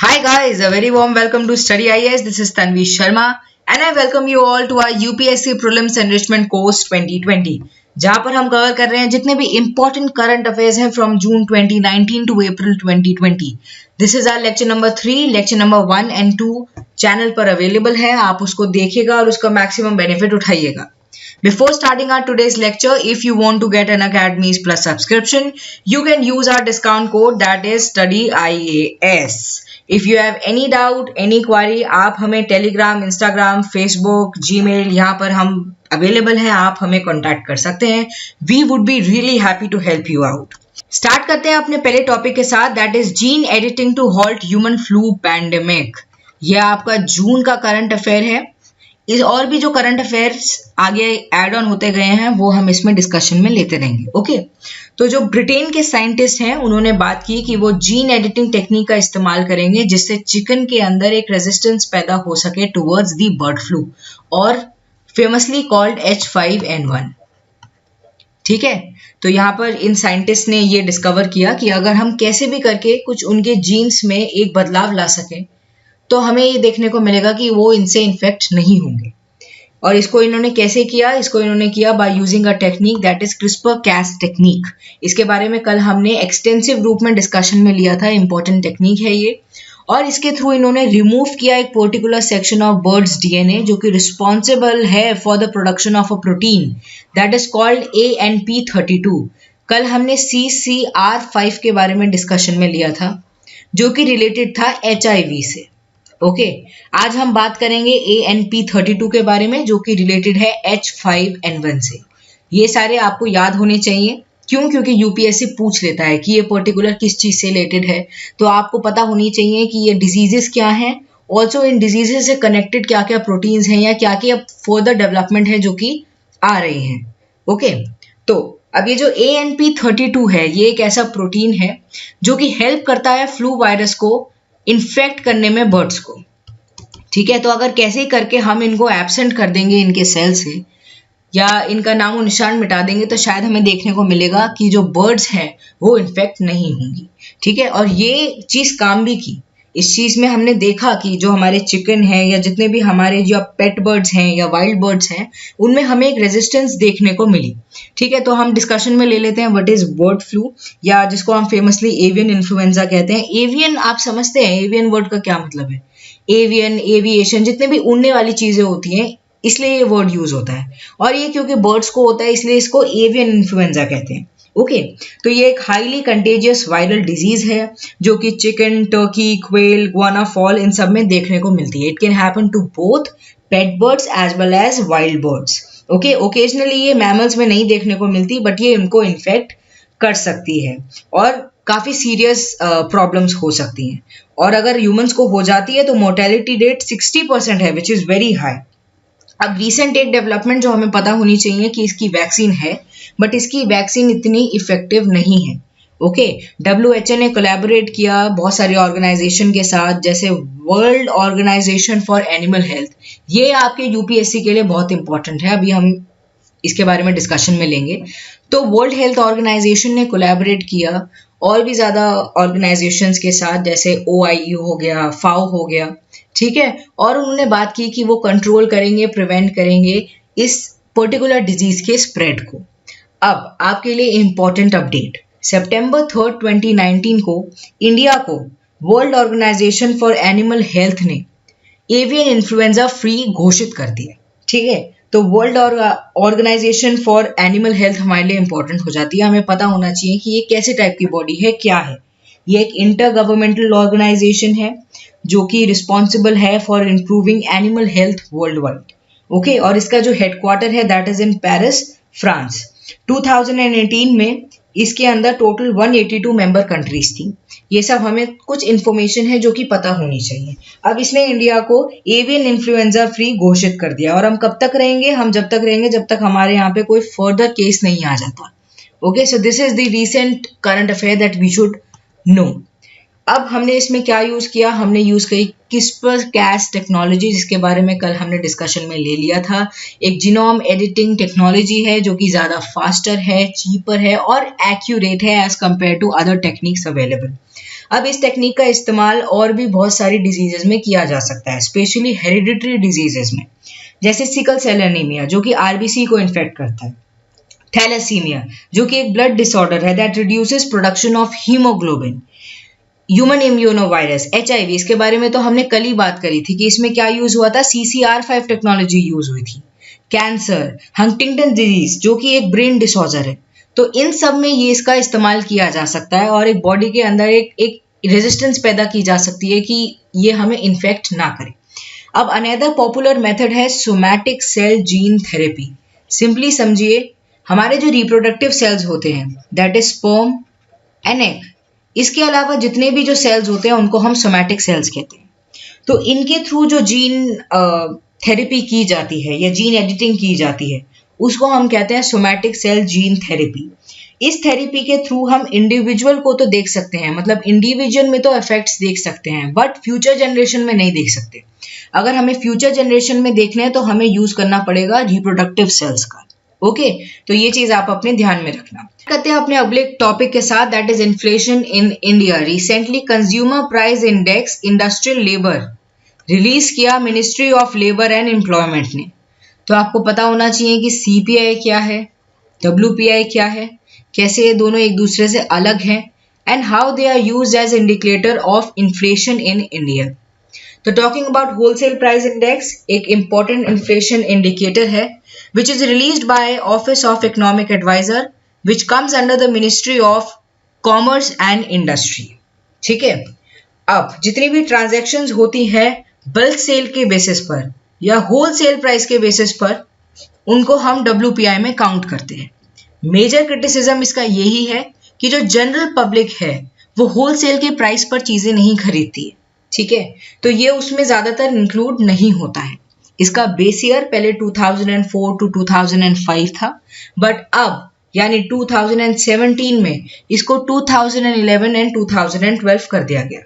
Hi guys, a very warm welcome to Study IAS. This is Tanvi Sharma and I welcome you all to our UPSC Prelims Enrichment Course 2020 जहाँ पर हम cover कर रहे हैं जितने भी important current affairs हैं from June 2019 to April 2020. This is our lecture number 3, lecture number 1 and 2 channel पर अवेलेबल है. आप उसको देखिएगा और उसका मैक्सिमम बेनिफिट उठाइएगा. Before starting our today's lecture, if you want to get an Academies Plus subscription, you can use our discount code that is StudyIAS. If you have any doubt, any query, आप हमें Telegram, Instagram, Facebook, Gmail यहाँ पर हम available हैं, आप हमें contact कर सकते हैं. We would be really happy to help you out. Start करते हैं अपने पहले टॉपिक के साथ, that is gene editing to halt human flu pandemic. यह आपका जून का करंट अफेयर है. इस और भी जो करंट अफेयर्स आगे ऐड ऑन होते गए हैं वो हम इसमें डिस्कशन में लेते रहेंगे. ओके तो जो ब्रिटेन के साइंटिस्ट हैं उन्होंने बात की कि वो जीन एडिटिंग टेक्निक का इस्तेमाल करेंगे जिससे चिकन के अंदर एक रेजिस्टेंस पैदा हो सके टुवर्ड्स दी बर्ड फ्लू और फेमसली कॉल्ड H5N1. ठीक है, तो यहाँ पर इन साइंटिस्ट ने ये डिस्कवर किया कि अगर हम कैसे भी करके कुछ उनके जीन्स में एक बदलाव ला सकें तो हमें ये देखने को मिलेगा कि वो इनसे इन्फेक्ट नहीं होंगे. और इसको इन्होंने कैसे किया? इसको इन्होंने किया by using a technique that is CRISPR-Cas technique. इसके बारे में कल हमने एक्सटेंसिव रूप में डिस्कशन में लिया था. इंपॉर्टेंट टेक्निक है ये. और इसके थ्रू इन्होंने रिमूव किया एक particular section of birds DNA जो कि रिस्पॉन्सिबल है for the production of a protein that is called ANP32. कल हमने CCR5 के बारे में डिस्कशन में लिया था जो कि रिलेटेड था HIV से. ओके आज हम बात करेंगे ANP32 के बारे में जो कि रिलेटेड है H5N1 से. ये सारे आपको याद होने चाहिए. क्यों? क्योंकि यूपीएससी पूछ लेता है कि ये पर्टिकुलर किस चीज से रिलेटेड है, तो आपको पता होनी चाहिए कि ये डिजीजेस क्या हैं, ऑल्सो इन डिजीजेस से कनेक्टेड क्या क्या प्रोटीन्स हैं या क्या क्या फर्दर डेवलपमेंट है जो कि आ रही हैं. ओके तो अब ये जो ANP32 है ये एक ऐसा प्रोटीन है जो कि हेल्प करता है फ्लू वायरस को इन्फेक्ट करने में बर्ड्स को. ठीक है, तो अगर कैसे करके हम इनको एब्सेंट कर देंगे इनके सेल से या इनका नामो निशान मिटा देंगे तो शायद हमें देखने को मिलेगा कि जो बर्ड्स हैं वो इन्फेक्ट नहीं होंगी. ठीक है, और ये चीज़ काम भी की. इस चीज़ में हमने देखा कि जो हमारे चिकन हैं या जितने भी हमारे जो पेट बर्ड्स हैं या वाइल्ड बर्ड्स हैं उनमें हमें एक रेजिस्टेंस देखने को मिली. ठीक है, तो हम डिस्कशन में ले लेते हैं व्हाट इज बर्ड फ्लू या जिसको हम फेमसली एवियन इन्फ्लुएंजा कहते हैं. एवियन आप समझते हैं एवियन वर्ड का क्या मतलब है? एवियन, एविएशन, जितने भी उड़ने वाली चीज़ें होती हैं इसलिए ये वर्ड यूज होता है. और ये क्योंकि बर्ड्स को होता है इसलिए इसको एवियन इन्फ्लुएंजा कहते हैं. ओके तो ये एक हाईली कंटेजियस वायरल डिजीज है जो कि chicken, turkey, quail, guinea fowl इन सब में देखने को मिलती है. It can happen to both pet birds as well as wild birds. Okay occasionally ये मैमल्स में नहीं देखने को मिलती बट ये इनको इन्फेक्ट कर सकती है और काफ़ी सीरियस प्रॉब्लम्स हो सकती हैं. और अगर ह्यूमंस को हो जाती है तो मोर्टेलिटी रेट 60% है विच इज़ वेरी हाई. अब रिसेंट एक डेवलपमेंट जो हमें पता होनी चाहिए कि इसकी वैक्सीन है बट इसकी वैक्सीन इतनी इफेक्टिव नहीं है. ओके WHO ने कोलैबोरेट किया बहुत सारे ऑर्गेनाइजेशन के साथ जैसे world organization for animal health. ये आपके यूपीएससी के लिए बहुत इंपॉर्टेंट है, अभी हम इसके बारे में डिस्कशन में लेंगे. तो वर्ल्ड हेल्थ ऑर्गेनाइजेशन ने कोलैबोरेट किया और भी ज़्यादा ऑर्गेनाइजेशंस के साथ जैसे OIE हो गया, FAO हो गया. ठीक है, और उन्होंने बात की कि वो कंट्रोल करेंगे, प्रिवेंट करेंगे इस पर्टिकुलर डिजीज के स्प्रेड को. अब आपके लिए इंपॉर्टेंट अपडेट, September 3, 2019 को इंडिया को world organization for animal health ने एवियन इन्फ्लुएंजा फ्री घोषित कर दिया. ठीक है, तो world organization for animal health हमारे लिए इंपॉर्टेंट हो जाती है. हमें पता होना चाहिए कि ये कैसे टाइप की बॉडी है, क्या है. ये एक इंटर गवर्नमेंटल ऑर्गेनाइजेशन है जो कि रिस्पॉन्सिबल है for improving animal health world wide. Okay और इसका जो हेडक्वार्टर है that is in Paris, France. 2018 में इसके अंदर टोटल 182 मेंबर कंट्रीज थी. ये सब हमें कुछ इन्फॉर्मेशन है जो कि पता होनी चाहिए. अब इसने इंडिया को एवियन इन्फ्लुएंजा फ्री घोषित कर दिया और हम कब तक रहेंगे? हम जब तक रहेंगे जब तक हमारे यहाँ पे कोई फर्दर केस नहीं आ जाता. Okay so this is the recent current affair that we should know. अब हमने इसमें क्या यूज़ किया? हमने यूज़ करी CRISPR-Cas टेक्नोलॉजी जिसके बारे में कल हमने डिस्कशन में ले लिया था. एक जीनोम एडिटिंग टेक्नोलॉजी है जो कि ज़्यादा फास्टर है, चीपर है और एक्यूरेट है as compared to other techniques available. अब इस टेक्निक का इस्तेमाल और भी बहुत सारी डिजीजेस में किया जा सकता है, स्पेशली हेरिडिटरी डिजीजेस में, जैसे सिकल सेल एनीमिया जो कि आरबीसी को इन्फेक्ट करता है, थैलेसीमिया जो कि एक ब्लड डिसऑर्डर है that reduces production of hemoglobin, human immunovirus HIV, इसके बारे में तो हमने कल ही बात करी थी कि इसमें क्या यूज हुआ था, CCR5 टेक्नोलॉजी यूज हुई थी, कैंसर, हंटिंगटन डिजीज जो कि एक ब्रेन डिसऑर्डर है, तो इन सब में ये इसका इस्तेमाल किया जा सकता है और एक बॉडी के अंदर एक रेजिस्टेंस पैदा की जा सकती है कि ये हमें इन्फेक्ट ना करे। अब अनदर पॉपुलर मेथड है somatic cell gene therapy. Simply समझिए, हमारे जो रिप्रोडक्टिव सेल्स होते हैं that is sperm and egg, इसके अलावा जितने भी जो सेल्स होते हैं उनको हम सोमैटिक सेल्स कहते हैं। तो इनके थ्रू जो जीन थेरेपी की जाती है या जीन एडिटिंग की जाती है उसको हम कहते हैं सोमैटिक सेल जीन थेरेपी। इस थेरेपी के थ्रू हम इंडिविजुअल को तो देख सकते हैं, मतलब इंडिविजुअल में तो इफेक्ट्स देख सकते हैं, बट फ्यूचर जनरेशन में नहीं देख सकते। अगर हमें फ्यूचर जनरेशन में देखना है तो हमें यूज करना पड़ेगा रिप्रोडक्टिव सेल्स का। ओके, तो ये चीज आप अपने ध्यान में रखना। करते हैं अपने अगले टॉपिक के साथ, that is inflation in India. Recently consumer price index industrial labour release किया ministry of labour and employment ने। तो आपको पता होना चाहिए कि CPI क्या है, WPI क्या है, कैसे ये दोनों एक दूसरे से अलग हैं, and how they are used as indicator of inflation in India. तो talking about wholesale price index एक इंपॉर्टेंट इन्फ्लेशन इंडिकेटर है which is released by Office of Economic Advisor which comes under the Ministry of Commerce and Industry। ठीक है, अब जितनी भी transactions होती है बल्क सेल के बेसिस पर या होलसेल प्राइस के बेसिस पर, उनको हम WPI में काउंट करते हैं। मेजर क्रिटिसिज्म इसका यही है कि जो जनरल पब्लिक है वो होलसेल के प्राइस पर चीजें नहीं खरीदती है, ठीक है, तो ये उसमें ज्यादातर इंक्लूड नहीं होता है। इसका बेस ईयर पहले 2004 to 2005 था, बट अब यानी 2017 में इसको 2011 एंड 2012 कर दिया गया।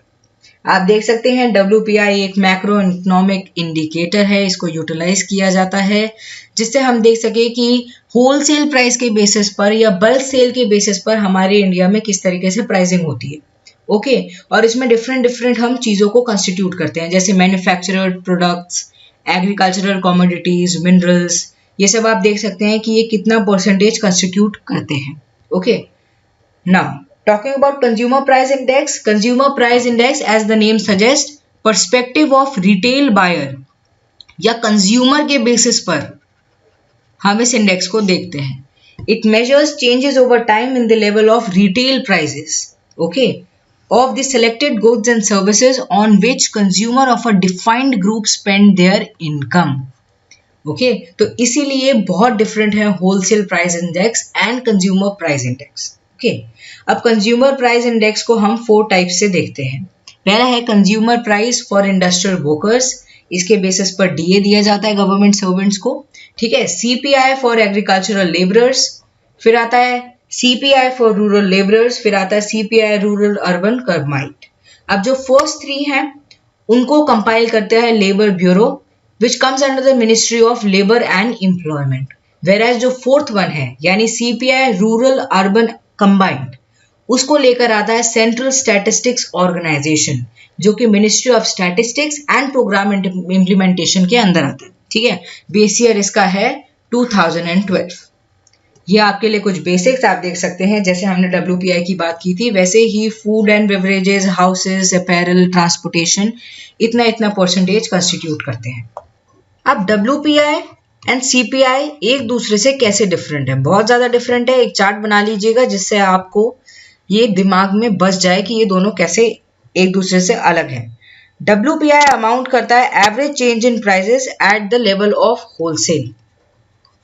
आप देख सकते हैं WPI एक मैक्रो इकोनॉमिक इंडिकेटर है, इसको यूटिलाइज किया जाता है जिससे हम देख सके कि होलसेल प्राइस के बेसिस पर या बल्क सेल के बेसिस पर हमारे इंडिया में किस तरीके से प्राइसिंग होती है। ओके, और इसमें डिफरेंट हम चीज़ों को कंस्टिट्यूट करते हैं, जैसे मैन्युफैक्चरर्ड प्रोडक्ट्स, एग्रीकल्चरल कमोडिटीज, मिनरल्स, ये सब आप देख सकते हैं कि ये कितना परसेंटेज कंस्टिट्यूट करते हैं। Okay, now talking about consumer price index. Consumer price index as the name suggest perspective of retail buyer या कंज्यूमर के बेसिस पर हम इस इंडेक्स को देखते हैं। It measures changes over time in the level of retail prices, okay, of the selected goods and services on which consumer of a defined group spend their income। Okay, तो इसीलिए बहुत different है wholesale price index and consumer price index. Okay, अब consumer price index को हम 4 type से देखते हैं। पहला है consumer price for industrial workers, इसके बेसिस पर DA दिया जाता है गवर्नमेंट सर्वेंट्स को, ठीक है। CPI फॉर एग्रीकल्चरल लेबरर्स, फिर आता है CPI फॉर रूरल लेबरर्स, फिर आता है CPI रूरल अर्बन कंबाइंड। अब जो फर्स्ट 3 हैं उनको कंपाइल करते हैं labour bureau which comes under the ministry of labour and employment, whereas जो 4th वन है यानी CPI रूरल अर्बन कंबाइंड, उसको लेकर आता है सेंट्रल स्टैटिस्टिक्स ऑर्गेनाइजेशन जो कि ministry of statistics and programme implementation के अंदर आता है, ठीक है। बेस ईयर इसका है 2012। ये आपके लिए कुछ बेसिक्स आप देख सकते हैं, जैसे हमने WPI की बात की थी वैसे ही food and beverages, houses, apparel, transportation, इतना परसेंटेज कंस्टिट्यूट करते हैं। अब WPI एंड CPI एक दूसरे से कैसे डिफरेंट है, बहुत ज्यादा डिफरेंट है। एक चार्ट बना लीजिएगा जिससे आपको ये दिमाग में बस जाए कि ये दोनों कैसे एक दूसरे से अलग है। WPI अमाउंट करता है average change in prices at the level of wholesale,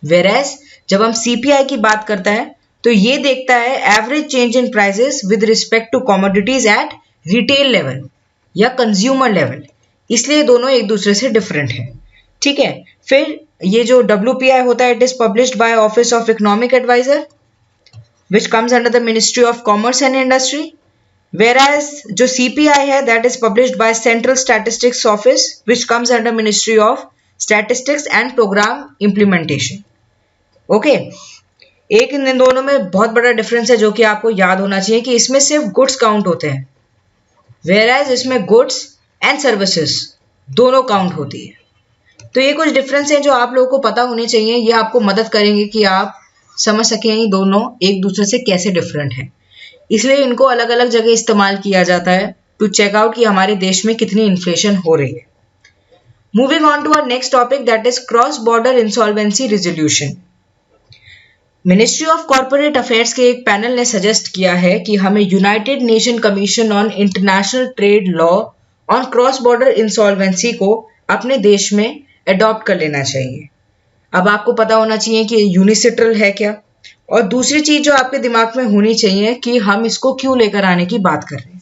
whereas जब हम CPI की बात करता है तो ये देखता है average change in prices with respect to commodities at retail level या कंज्यूमर लेवल, इसलिए दोनों एक दूसरे से डिफरेंट है, ठीक है। फिर ये जो WPI होता है it is published by office of economic adviser which comes under the ministry of commerce and industry, whereas जो CPI है that is published by central statistics office which comes under ministry of statistics and programme implementation. Okay, एक इन दोनों में बहुत बड़ा difference है जो कि आपको याद होना चाहिए कि इसमें सिर्फ गुड्स काउंट होते हैं, वेयर एज इसमें गुड्स एंड सर्विसेज दोनों काउंट होती है। तो ये कुछ डिफरेंस है जो आप लोगों को पता होने चाहिए, ये आपको मदद करेंगे कि आप समझ सकें ये दोनों एक दूसरे से कैसे डिफरेंट हैं। इसलिए इनको अलग अलग जगह इस्तेमाल किया जाता है टू चेक आउट कि हमारे देश में कितनी इन्फ्लेशन हो रही है। Moving on to our next topic that is cross border insolvency resolution. Ministry of corporate affairs के एक पैनल ने सजेस्ट किया है कि हमें united nation commission on international trade law on cross border insolvency को अपने देश में अडॉप्ट कर लेना चाहिए। अब आपको पता होना चाहिए कि यूनिसेट्रल है क्या, और दूसरी चीज जो आपके दिमाग में होनी चाहिए कि हम इसको क्यों लेकर आने की बात कर रहे हैं।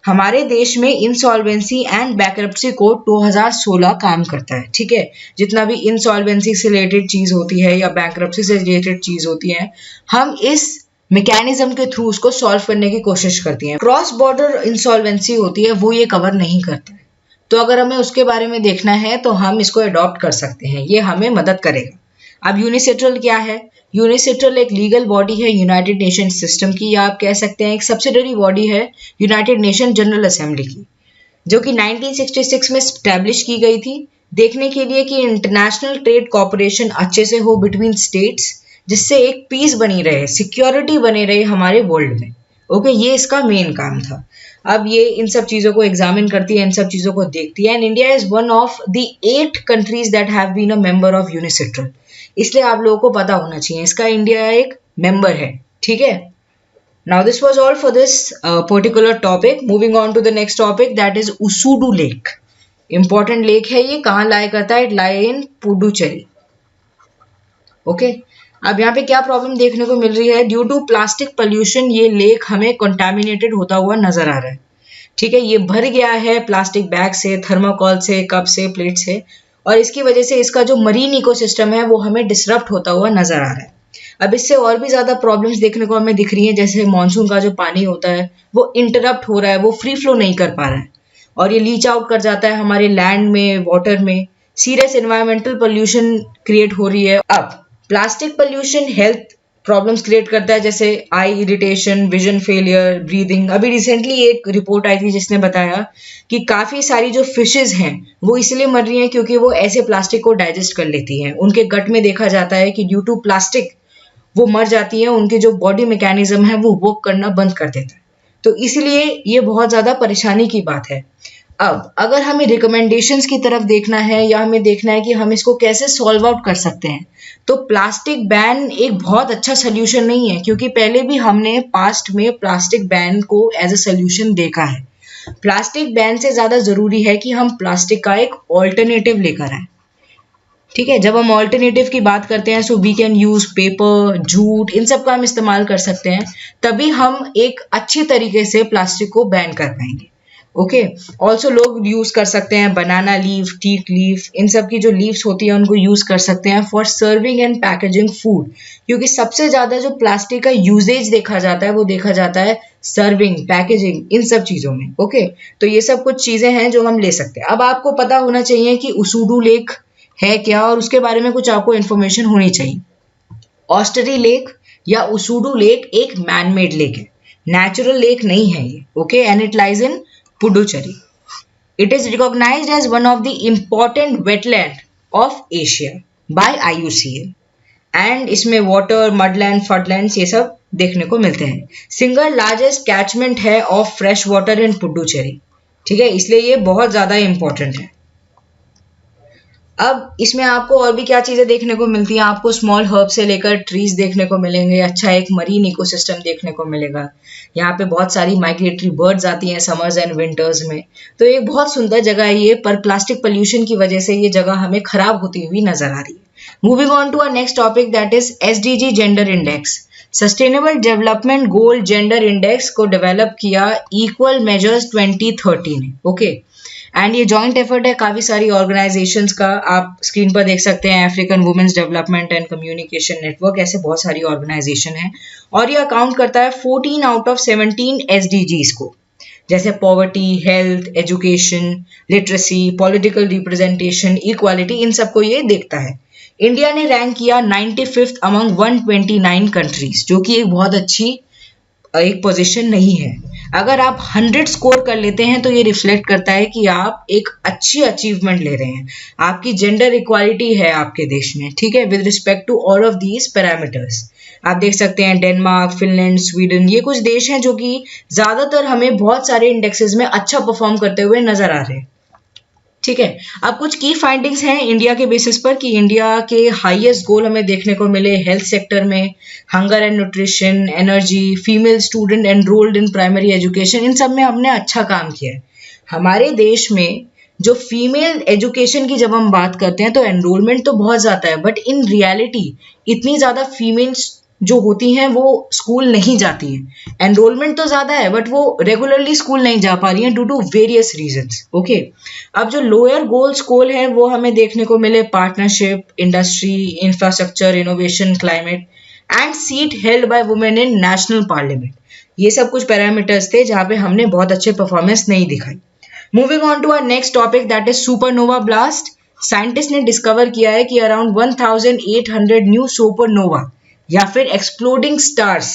हमारे देश में इंसॉल्वेंसी एंड बैंकरप्सी कोड 2016 काम करता है, ठीक है। जितना भी इंसॉल्वेंसी से रिलेटेड चीज होती है या बैंकरप्सी से रिलेटेड चीज होती है, हम इस मैकेनिज्म के थ्रू उसको सॉल्व करने की कोशिश करती हैं। क्रॉस बॉर्डर इंसॉल्वेंसी होती है वो ये कवर नहीं करता है, तो अगर हमें उसके बारे में देखना है तो हम इसको अडॉप्ट कर सकते हैं, ये हमें मदद करेगा। अब यूनिसेट्रल क्या है? यूनिसेट्रल एक लीगल बॉडी है यूनाइटेड नेशन सिस्टम की, या आप कह सकते हैं एक सब्सिडरी बॉडी है यूनाइटेड नेशन जनरल असेंबली की, जो कि 1966 में स्टैब्लिश की गई थी, देखने के लिए कि इंटरनेशनल ट्रेड कॉपरेशन अच्छे से हो बिटवीन स्टेट्स, जिससे एक पीस बनी रहे, सिक्योरिटी बने रहे हमारे वर्ल्ड में। ओके, ये इसका मेन काम था। अब ये इन सब चीजों को एग्जामिन करती है, इन सब चीजों को देखती है, and India is one of the 8 countries that have been a member of UNCITRAL. इसलिए आप लोगों को पता होना चाहिए इसका इंडिया एक मेंबर है, ठीक है। Now this was all for this particular topic. Moving on to the next topic that is Oussudu lake. Important lake है ये, कहाँ लाई करता है? It lie in Puducherry. Okay, अब यहाँ पे क्या प्रॉब्लम देखने को मिल रही है? ड्यू टू प्लास्टिक पोल्यूशन ये लेक हमें कंटामिनेटेड होता हुआ नजर आ रहा है, ठीक है। ये भर गया है प्लास्टिक बैग से, थर्माकोल से, कप से, प्लेट से, और इसकी वजह से इसका जो मरीन इकोसिस्टम है वो हमें डिसरप्ट होता हुआ नजर आ रहा है। अब इससे और भी ज्यादा प्रॉब्लम्स देखने को हमें दिख रही है, जैसे मानसून का जो पानी होता है वो इंटरप्ट हो रहा है, वो फ्री फ्लो नहीं कर पा रहा है, और ये लीच आउट कर जाता है हमारे लैंड में, वाटर में। सीरियस एनवायरमेंटल पोल्यूशन क्रिएट हो रही है। अब plastic pollution health problems create करता है, जैसे आई इरिटेशन, विजन फेलियर, ब्रीदिंग। अभी रिसेंटली एक रिपोर्ट आई थी जिसने बताया कि काफी सारी जो फिशेज हैं वो इसलिए मर रही हैं क्योंकि वो ऐसे प्लास्टिक को डाइजेस्ट कर लेती हैं। उनके गट में देखा जाता है कि ड्यू टू प्लास्टिक वो मर जाती हैं, उनके जो बॉडी मैकेनिज्म है वो वर्क करना बंद कर देता है। तो इसलिए ये बहुत ज्यादा परेशानी की बात है। अब अगर हमें रिकमेंडेशंस की तरफ देखना है, या हमें देखना है कि हम इसको कैसे सॉल्व आउट कर सकते हैं, तो प्लास्टिक बैन एक बहुत अच्छा सोल्यूशन नहीं है, क्योंकि पहले भी हमने पास्ट में प्लास्टिक बैन को एज अ सोल्यूशन देखा है। प्लास्टिक बैन से ज्यादा जरूरी है कि हम प्लास्टिक का एक ऑल्टरनेटिव लेकर आए, ठीक है। जब हम ऑल्टरनेटिव की बात करते हैं, so we can use paper, jute, इन सब का हम इस्तेमाल कर सकते हैं, तभी हम एक अच्छी तरीके से प्लास्टिक को बैन कर पाएंगे। ओके, ऑल्सो लोग यूज कर सकते हैं बनाना लीफ, टीक लीफ, इन सब की जो लीव्स होती है उनको यूज कर सकते हैं for serving and packaging food, क्योंकि सबसे ज्यादा जो प्लास्टिक का यूजेज देखा जाता है वो देखा जाता है सर्विंग, पैकेजिंग, इन सब चीजों में। ओके, तो ये सब कुछ चीजें हैं जो हम ले सकते हैं। अब आपको पता होना चाहिए कि उसूडू लेक है क्या, और उसके बारे में कुछ आपको इन्फॉर्मेशन होनी चाहिए। ऑस्टरी लेक या उसूडू लेक एक मैनमेड लेक है, नेचुरल लेक नहीं है ये। Okay, and it lies in Puducherry. It is recognized as one of the important wetland of Asia by IUCN. And इसमें वाटर, मडलैंड, फडलैंड्स ये सब देखने को मिलते हैं। सिंगल लार्जेस्ट कैचमेंट है of fresh water in Puducherry, ठीक है, इसलिए ये बहुत ज्यादा इंपॉर्टेंट है। अब इसमें आपको और भी क्या चीजें देखने को मिलती हैं? आपको स्मॉल हर्ब से लेकर ट्रीज देखने को मिलेंगे, अच्छा एक मरीन इकोसिस्टम देखने को मिलेगा। यहाँ पे बहुत सारी माइग्रेटरी बर्ड्स आती हैं समर्स एंड विंटर्स में। तो एक बहुत सुंदर जगह है ये, पर प्लास्टिक पोल्यूशन की वजह से ये जगह हमें खराब होती हुई नजर आ रही है। Moving on to our next topic that is SDG gender index. Sustainable development goal gender index को डेवलप किया इक्वल मेजर्स 2013 ने। ओके, एंड ये जॉइंट एफर्ट है काफी सारी ऑर्गेनाइजेशंस का। आप स्क्रीन पर देख सकते हैं African women's development and communication network, ऐसे बहुत सारी ऑर्गेनाइजेशन है, और ये अकाउंट करता है 14 आउट ऑफ 17 SDGs को, जैसे poverty, health, education, literacy, political representation, equality, इन सबको ये देखता है। इंडिया ने रैंक किया 95th अमंग 129 कंट्रीज, जो कि एक बहुत अच्छी एक पोजीशन नहीं है। अगर आप 100 स्कोर कर लेते हैं तो ये रिफ्लेक्ट करता है कि आप एक अच्छी अचीवमेंट ले रहे हैं, आपकी जेंडर इक्वालिटी है आपके देश में, ठीक है, with respect to all of these parameters. आप देख सकते हैं डेनमार्क, फिनलैंड, स्वीडन, ये कुछ देश हैं जो कि ज्यादातर हमें बहुत सारे इंडेक्सेस में अच्छा परफॉर्म करते हुए नजर आ रहे हैं, ठीक है। अब कुछ की फाइंडिंग्स हैं इंडिया के बेसिस पर कि इंडिया के हाईएस्ट गोल हमें देखने को मिले हेल्थ सेक्टर में, hunger and nutrition, energy, female student enrolled in primary education, इन सब में हमने अच्छा काम किया है। हमारे देश में जो फीमेल एजुकेशन की जब हम बात करते हैं तो एनरोलमेंट तो बहुत ज़्यादा है, बट इन रियलिटी इतनी ज़्यादा फीमेल्स जो होती हैं वो स्कूल नहीं जाती हैं। एनरोलमेंट तो ज़्यादा है बट वो रेगुलरली स्कूल नहीं जा पा रही हैं due to various reasons, okay. अब जो लोअर गोल्स गोल है वो हमें देखने को मिले partnership, industry, infrastructure, innovation, climate and seat held by women in national parliament. ये सब कुछ पैरामीटर्स थे जहाँ पे हमने बहुत अच्छे परफॉर्मेंस नहीं दिखाई। Moving on to our next topic that is supernova blast. Scientist ने डिस्कवर किया है कि अराउंड 1800 न्यू सुपरनोवा या फिर एक्सप्लोडिंग स्टार्स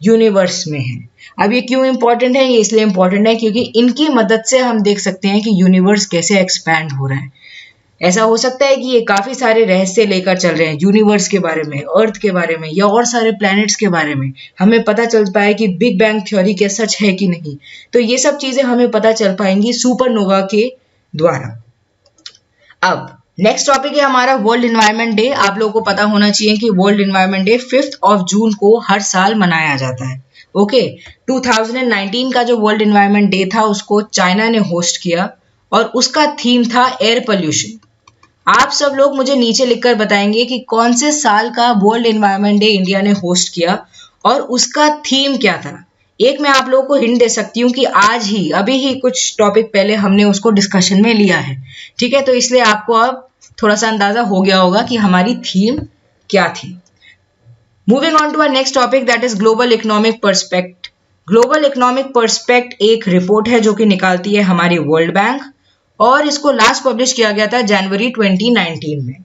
यूनिवर्स में है। अब ये क्यों इंपॉर्टेंट है? ये इसलिए इंपॉर्टेंट है क्योंकि इनकी मदद से हम देख सकते हैं कि यूनिवर्स कैसे एक्सपैंड हो रहा है। ऐसा हो सकता है कि ये काफी सारे रहस्य लेकर चल रहे हैं यूनिवर्स के बारे में, अर्थ के बारे में या और सारे प्लैनेट्स के बारे में। हमें पता चल पाए कि बिग बैंग थ्योरी क्या सच है कि नहीं, तो ये सब चीजें हमें पता चल पाएंगी सुपरनोवा के द्वारा। अब नेक्स्ट टॉपिक है हमारा वर्ल्ड एनवायरनमेंट डे। आप लोगों को पता होना चाहिए कि वर्ल्ड एनवायरनमेंट डे 5 जून को हर साल मनाया जाता है, ओके। 2019 का जो वर्ल्ड एनवायरनमेंट डे था उसको चाइना ने होस्ट किया और उसका थीम था एयर पोल्यूशन। आप सब लोग मुझे नीचे लिखकर बताएंगे कि कौन से साल का वर्ल्ड एनवायरनमेंट डे इंडिया ने होस्ट किया और उसका थीम क्या था। एक मैं आप लोगों को हिंट दे सकती हूँ कि आज ही अभी ही कुछ टॉपिक पहले हमने उसको डिस्कशन में लिया है, ठीक है, तो इसलिए आपको अब थोड़ा सा अंदाजा हो गया होगा कि हमारी थीम क्या थी। Moving on to our next topic that is global economic perspect. Global economic perspect एक रिपोर्ट है जो कि निकालती है हमारी वर्ल्ड बैंक और इसको लास्ट पब्लिश किया गया था जनवरी 2019 में।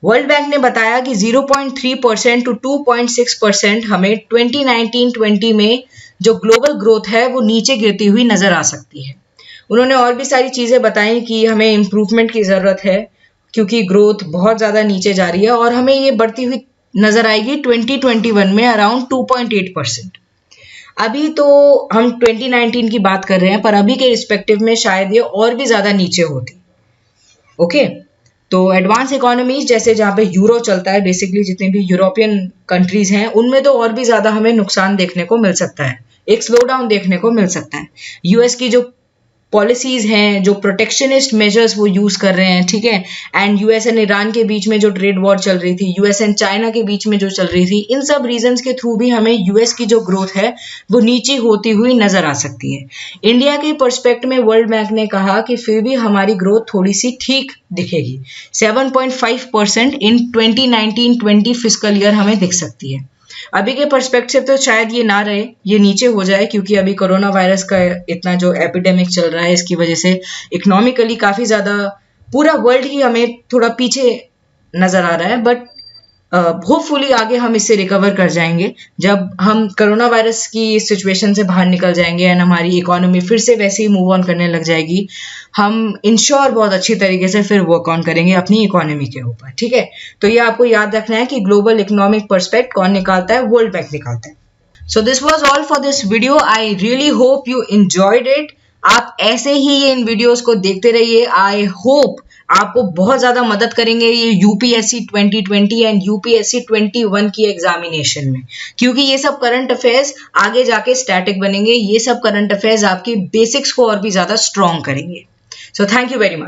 वर्ल्ड बैंक ने बताया कि 0.3% टू 2.6% हमें 2019-20 में जो ग्लोबल ग्रोथ है वो नीचे गिरती हुई नजर आ सकती है। उन्होंने और भी सारी चीजें बताई कि हमें इम्प्रूवमेंट की जरूरत है क्योंकि ग्रोथ बहुत ज्यादा नीचे जा रही है और हमें ये बढ़ती हुई नजर आएगी 2021 में अराउंड 2.8%। अभी तो हम 2019 की बात कर रहे हैं पर अभी के रिस्पेक्टिव में शायद ये और भी ज्यादा नीचे होती, ओके। तो एडवांस इकोनॉमीज जैसे जहाँ पे यूरो चलता है, बेसिकली जितने भी यूरोपियन कंट्रीज हैं उनमें तो और भी ज्यादा हमें नुकसान देखने को मिल सकता है, एक स्लो डाउन देखने को मिल सकता है। यूएस की जो पॉलिसीज हैं, जो प्रोटेक्शनिस्ट मेजर्स वो यूज कर रहे हैं, ठीक है, एंड यूएस एंड ईरान के बीच में जो ट्रेड वॉर चल रही थी, यूएस एंड चाइना के बीच में जो चल रही थी, इन सब रीजंस के थ्रू भी हमें यूएस की जो ग्रोथ है वो नीचे होती हुई नजर आ सकती है। इंडिया के पर्सपेक्ट में वर्ल्ड बैंक ने कहा कि फिर भी हमारी ग्रोथ थोड़ी सी ठीक दिखेगी, 7.5% इन 2019-20 फिस्कल ईयर हमें दिख सकती है। अभी के पर्सपेक्टिव तो शायद ये ना रहे, ये नीचे हो जाए क्योंकि अभी कोरोना वायरस का इतना जो एपिडेमिक चल रहा है इसकी वजह से इकोनॉमिकली काफी ज्यादा पूरा वर्ल्ड ही हमें थोड़ा पीछे नजर आ रहा है, बट होपफुली आगे हम इससे रिकवर कर जाएंगे जब हम कोरोना वायरस की सिचुएशन से बाहर निकल जाएंगे एंड हमारी इकोनॉमी फिर से वैसे ही मूव ऑन करने लग जाएगी। हम इंश्योर बहुत अच्छी तरीके से फिर वर्क ऑन करेंगे अपनी इकोनॉमी के ऊपर, ठीक है। तो ये आपको याद रखना है कि ग्लोबल इकोनॉमिक पर्सपेक्ट कौन निकालता है? वर्ल्ड बैंक निकालता है। So this was all for this video. I really hope you enjoyed it. आप ऐसे ही इन वीडियोस को देखते रहिए। आई होप आपको बहुत ज्यादा मदद करेंगे ये यूपीएससी 2020 एंड यूपीएससी 21 की एग्जामिनेशन में, क्योंकि ये सब करंट अफेयर्स आगे जाके स्टैटिक बनेंगे। ये सब करंट अफेयर्स आपकी बेसिक्स को और भी ज्यादा स्ट्रॉन्ग करेंगे। So thank you very much.